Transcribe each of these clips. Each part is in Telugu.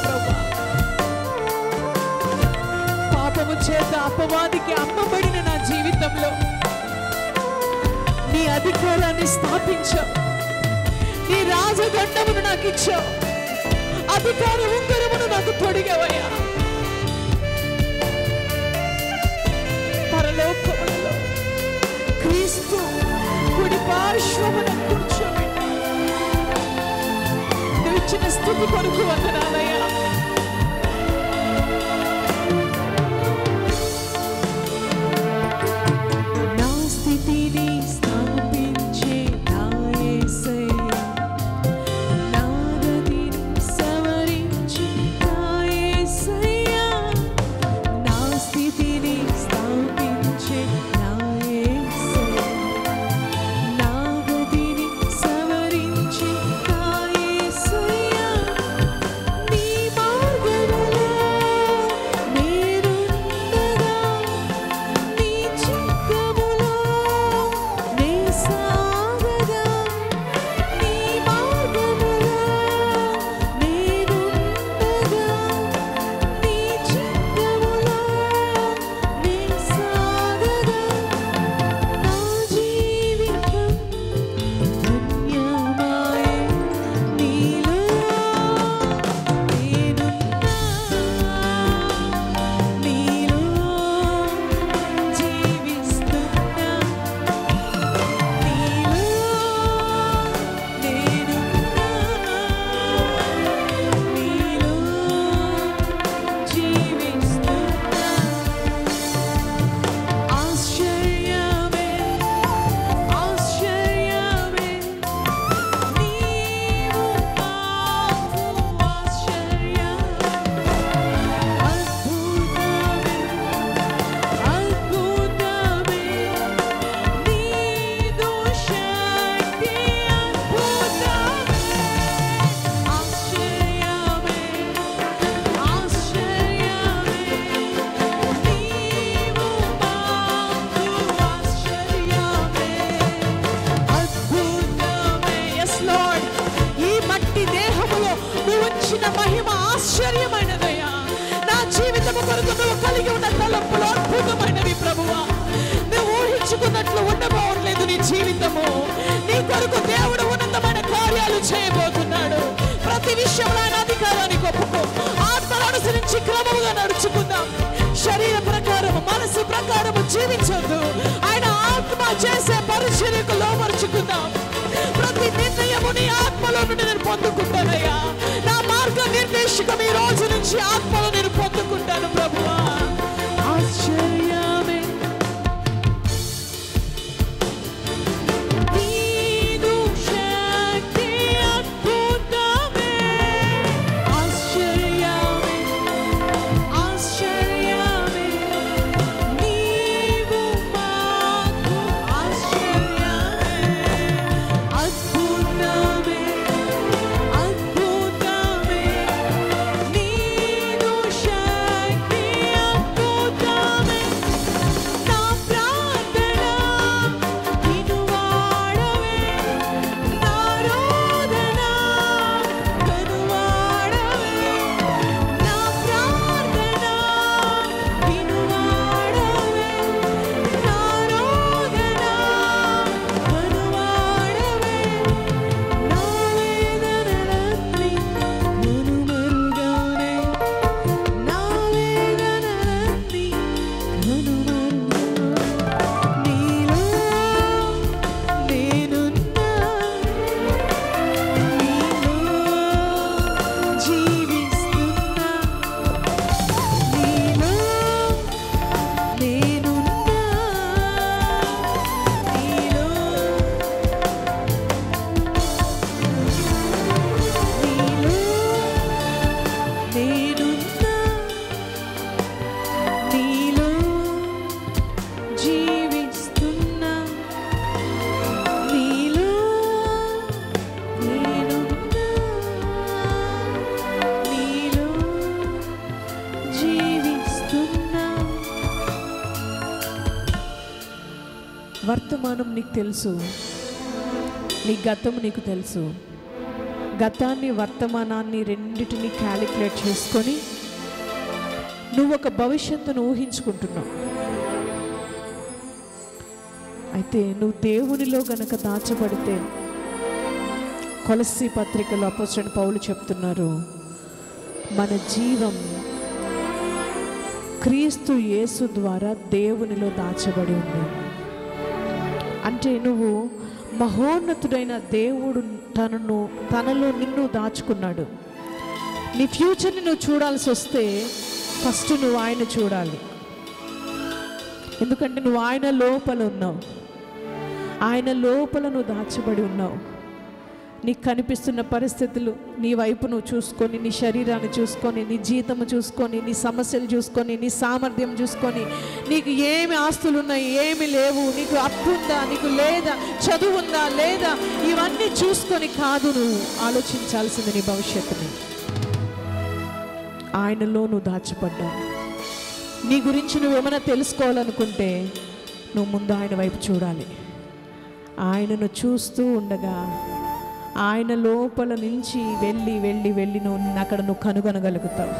ప్రభా. పాపము చేత అపవాదికి అమ్మబడిన నా జీవితంలో నీ అధికారాన్ని స్థాపించావు. నీ రాజదండమును నాకు ఇచ్చావు. అధికార ఉంగరమును నాకు తొడిగావయ్యా. పరలోకములో క్రీస్తు కుడి పార్శ్వమున కూర్చోబెట్టి నువ్వు ఇచ్చిన స్థితి కొరకు వందనాలయ్యా. నా స్థితిని స్థాపించే నా యేసయ్యా, నా గతిని సవరించి నా యేసయ్యా, నా స్థితిని స్థాపించే నా యేసయ్యా, నా గతిని సవరించి నా యేసయ్యా, నీ మార్గములో నేనుండగా నీ చిత్తములో నే సాగగా, నీ మార్గములో నేనుండగా నీ చిత్తములో నే సాగగా, నా జీవితం ధన్యమాయే నీలో నేనున్నా, నీలో జీవిస్తున్నా, నీలో నేనున్నా, నీలో జీవిస్తున్నా. ఆశ్చర్యమే ఆశ్చర్యమే నీవు నాకు ఆశ్చర్యమే, అద్భుతమే అద్భుతమే నీదు శక్తి, అద్భుతమే ఆశ్చర్యమే ఆశ్చర్యమే నీవు నాకు ఆశ్చర్యమే, అద్భుతమే. yes lord, ఈ మట్టి దేహములో నువ్వు ఉంచిన మహిమ ఆశ్చర్యమైనదయ్యా. నా జీవితము కొరకు నువ్వు కలిగి ఉన్న తలంపులు అద్భుతమైనవి ప్రభువా. నువ్వు ఊహించుకున్నట్లు ఉండబోవట్లేదు నీ జీవితము. నీ కొరకు దేవుడు ఉన్నతమైన కార్యాలు చేయబోతున్నాడు. ప్రతి విషయంలో ఆయన అధికారానికి ఒప్పుకో. ఆత్మను అనుసరించి క్రమముగా నడుచుకుందాం. శరీర ప్రకారము మనసు ప్రకారము జీవించొద్దు. ఆయన ఆత్మ చేసే పరిచర్యకు లోపరుచుకుందాం. ప్రతి నిర్ణయము నీ ఆత్మలో నుండి నేను పొందుకుంటానయ్యా. నా మార్గ నిర్దేశకం ఈ రోజు నుంచి ఆత్మలో నేను పొందుకుంటాను ప్రభువా. ఆశ్చర్యమే నీదు శక్తి, అద్భుతమే ఆశ్చర్యమే ఆశ్చర్యమే నీవు మాకు ఆశ్చర్యమే, అద్భుతమే అద్భుతమే నీదు శక్తి, అద్భుతమే. నా ప్రార్థన వినువాడవే, నా రోదన కనువాడవే, నా ప్రార్థన వినువాడవే, నా రోదన కనువాడవే, నా వేదనలన్నీ కనుమరుగానే, నా వేదనలన్నీ కనుమరుగా, నీలో నేనున్నా, నీలో జీవిస్తున్నా, నీలో నేనున్నా, నీలో నేనున్నా, నీలో జీవిస్తున్నా, నీలో నేనున్నా, నీలో జీవిస్తున్నా. వర్తమానం నీకు తెలుసు, నీ గతం నీకు తెలుసు. గతాన్ని వర్తమానాన్ని రెండిటిని క్యాలిక్యులేట్ చేసుకొని నువ్వు ఒక భవిష్యత్తును ఊహించుకుంటున్నావు. అయితే నువ్వు దేవునిలో గనక దాచబడితే, కొలస్సీ పత్రికలో అపోస్తలుడైన పౌలు చెప్తున్నారు, మన జీవం క్రీస్తు యేసు ద్వారా దేవునిలో దాచబడి ఉంది. అంటే నువ్వు మహోన్నతుడైన దేవుడు తనలో నిన్ను దాచుకున్నాడు. నీ ఫ్యూచర్ని నువ్వు చూడాల్సి వస్తే ఫస్ట్ నువ్వు ఆయన చూడాలి. ఎందుకంటే నువ్వు ఆయన లోపల ఉన్నావు, ఆయన లోపల నువ్వు దాచబడి ఉన్నావు. నీకు కనిపిస్తున్న పరిస్థితులు నీ వైపు నువ్వు చూసుకొని, నీ శరీరాన్ని చూసుకొని, నీ జీతము చూసుకొని, నీ సమస్యలు చూసుకొని, నీ సామర్థ్యం చూసుకొని, నీకు ఏమి ఆస్తులు ఉన్నాయి, ఏమి లేవు, నీకు అప్పు ఉందా, నీకు లేదా, చదువు ఉందా లేదా, ఇవన్నీ చూసుకొని కాదు నువ్వు ఆలోచించాల్సింది నీ భవిష్యత్తుని. ఆయనలో నువ్వు దాచిపడ్డావు. నీ గురించి నువ్వేమైనా తెలుసుకోవాలనుకుంటే నువ్వు ముందు ఆయన వైపు చూడాలి. ఆయనను చూస్తూ ఉండగా ఆయన లోపల నుంచి వెళ్ళి వెళ్ళి వెళ్ళి నువ్వు అక్కడ నువ్వు కనుగొనగలుగుతావు.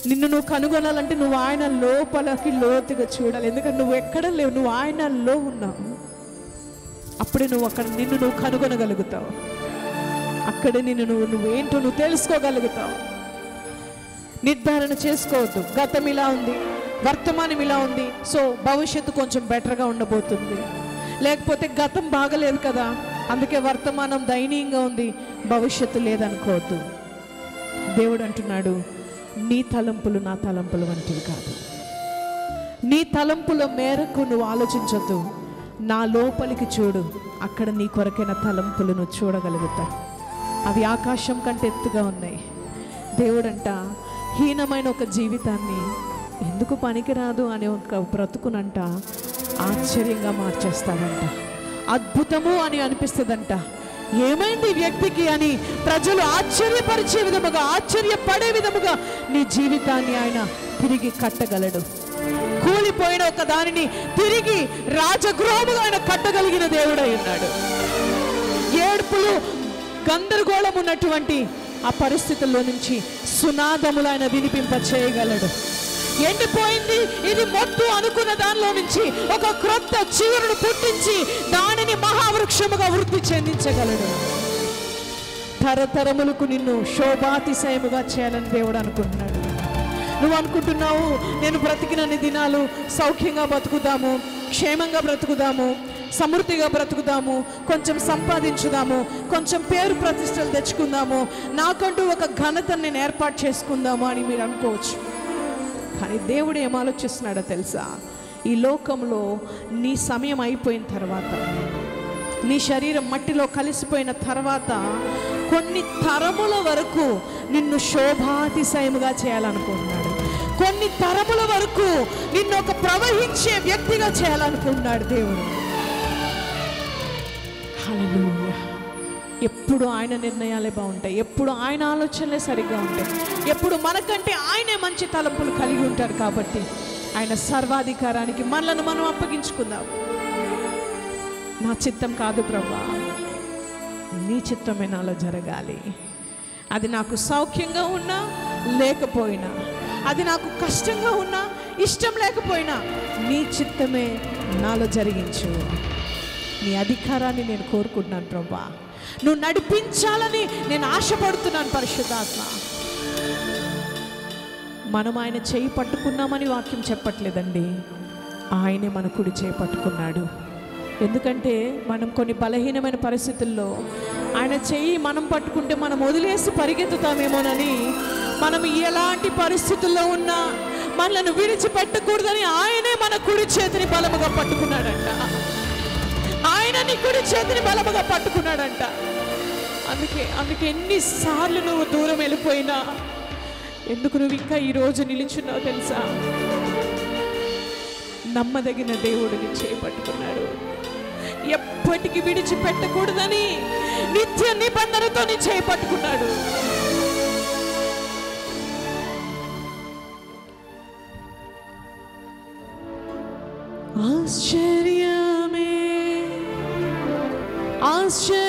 నిన్ను నువ్వు కనుగొనాలంటే నువ్వు ఆయన లోపలికి లోతుగా చూడాలి. ఎందుకంటే నువ్వు ఎక్కడ లేవు, నువ్వు ఆయనలో ఉన్నావు. అప్పుడే నువ్వు అక్కడ నిన్ను నువ్వు కనుగొనగలుగుతావు. అక్కడే నువ్వేంటో నువ్వు తెలుసుకోగలుగుతావు. నిర్ధారణ చేసుకోవద్దు. గతం ఇలా ఉంది, వర్తమానం ఇలా ఉంది, సో భవిష్యత్తు కొంచెం బెటర్గా ఉండబోతుంది. లేకపోతే గతం బాగలేదు కదా, అందుకే వర్తమానం దయనీయంగా ఉంది, భవిష్యత్తు లేదనుకోవద్దు. దేవుడు అంటున్నాడు, నీ తలంపులు నా తలంపులు వంటివి కాదు. నీ తలంపుల మేరకు నువ్వు ఆలోచించొద్దు, నా లోపలికి చూడు. అక్కడ నీ కొరకైన తలంపులు నువ్వు చూడగలుగుతావు. అవి ఆకాశం కంటే ఎత్తుగా ఉన్నాయి. దేవుడంట హీనమైన ఒక జీవితాన్ని, ఎందుకు పనికిరాదు అనే ఒక బ్రతుకునంట ఆశ్చర్యంగా మార్చేస్తాడంట. అద్భుతము అని అనిపిస్తుందంట. ఏమైంది వ్యక్తికి అని ప్రజలు ఆశ్చర్యపరిచే విధముగా, ఆశ్చర్యపడే విధముగా నీ జీవితాన్ని ఆయన తిరిగి కట్టగలడు. కూలిపోయిన ఒక దానిని తిరిగి రాజగృహముగా ఆయన కట్టగలిగిన దేవుడై ఉన్నాడు. ఏడుపులు గందరగోళం ఉన్నటువంటి ఆ పరిస్థితుల్లో నుంచి సునాదములు ఆయన వినిపింప చేయగలడు. ఎండిపోయింది ఇది మొత్తు అనుకున్న దానిలో నుంచి ఒక క్రొత్త చిగురును పుట్టించి దానిని మహావృక్షముగా వృద్ధి చెందించగలడు. తరతరములకు నిన్ను శోభాతిశయముగా చేయాలని దేవుడు అనుకుంటున్నాడు. నువ్వు అనుకుంటున్నావు, నేను బ్రతికినన్ని దినాలు సౌఖ్యంగా బ్రతుకుదాము, క్షేమంగా బ్రతుకుదాము, సమృద్ధిగా బ్రతుకుదాము, కొంచెం సంపాదించుదాము, కొంచెం పేరు ప్రతిష్టలు తెచ్చుకుందాము, నాకంటూ ఒక ఘనతను నేను ఏర్పాటు చేసుకుందాము అని మీరు అనుకోవచ్చు. కానీ దేవుడు ఏం ఆలోచిస్తున్నాడో తెలుసా? ఈ లోకంలో నీ సమయం అయిపోయిన తర్వాత, నీ శరీరం మట్టిలో కలిసిపోయిన తర్వాత కొన్ని తరముల వరకు నిన్ను శోభాతిశయముగా చేయాలనుకుంటున్నాడు. కొన్ని తరముల వరకు నిన్ను ఒక ప్రవహించే వ్యక్తిగా చేయాలనుకుంటున్నాడు దేవుడు. హల్లెలూయా. ఎప్పుడు ఆయన నిర్ణయాలే బాగుంటాయి, ఎప్పుడు ఆయన ఆలోచనలే సరిగ్గా ఉంటాయి, ఎప్పుడు మనకంటే ఆయనే మంచి తలంపులు కలిగి ఉంటారు. కాబట్టి ఆయన సర్వాధికారానికి మనలను మనం అప్పగించుకుందాం. నా చిత్తం కాదు ప్రభువా, నీ చిత్తమే నాలో జరగాలి. అది నాకు సౌఖ్యంగా ఉన్నా లేకపోయినా, అది నాకు కష్టంగా ఉన్నా ఇష్టం లేకపోయినా, నీ చిత్తమే నాలో జరిగించు. నీ అధికారాన్ని నేను కోరుకుంటున్నాను ప్రభువా, నువ్వు నడిపించాలని నేను ఆశపడుతున్నాను పరిశుద్ధాత్మ. మనం ఆయన చేయి పట్టుకున్నామని వాక్యం చెప్పట్లేదండి, ఆయనే మన కుడి చేయి పట్టుకున్నాడు. ఎందుకంటే మనం కొన్ని బలహీనమైన పరిస్థితుల్లో ఆయన చెయ్యి మనం పట్టుకుంటే మనం వదిలేసి పరిగెత్తుతామేమోనని, మనం ఎలాంటి పరిస్థితుల్లో ఉన్నా మనల్ని విడిచిపెట్టకూడదని ఆయనే మన కుడి చేతిని బలముగా పట్టుకున్నాడంట. ఆయన నీ కుడి చేతిని బలముగా పట్టుకున్నాడంట. అందుకే ఎన్నిసార్లు నువ్వు దూరం వెళ్ళిపోయినా ఎందుకు నువ్వు ఇంకా ఈరోజు నిలుచున్నావు తెలుసా? నమ్మదగిన దేవుడిని చేపట్టుకున్నాడు. ఎప్పటికీ విడిచిపెట్టకూడదని నిత్య నిబంధనతో నీ చేపట్టుకున్నాడు. ఆశ్చర్యమే ఆశ్చర్య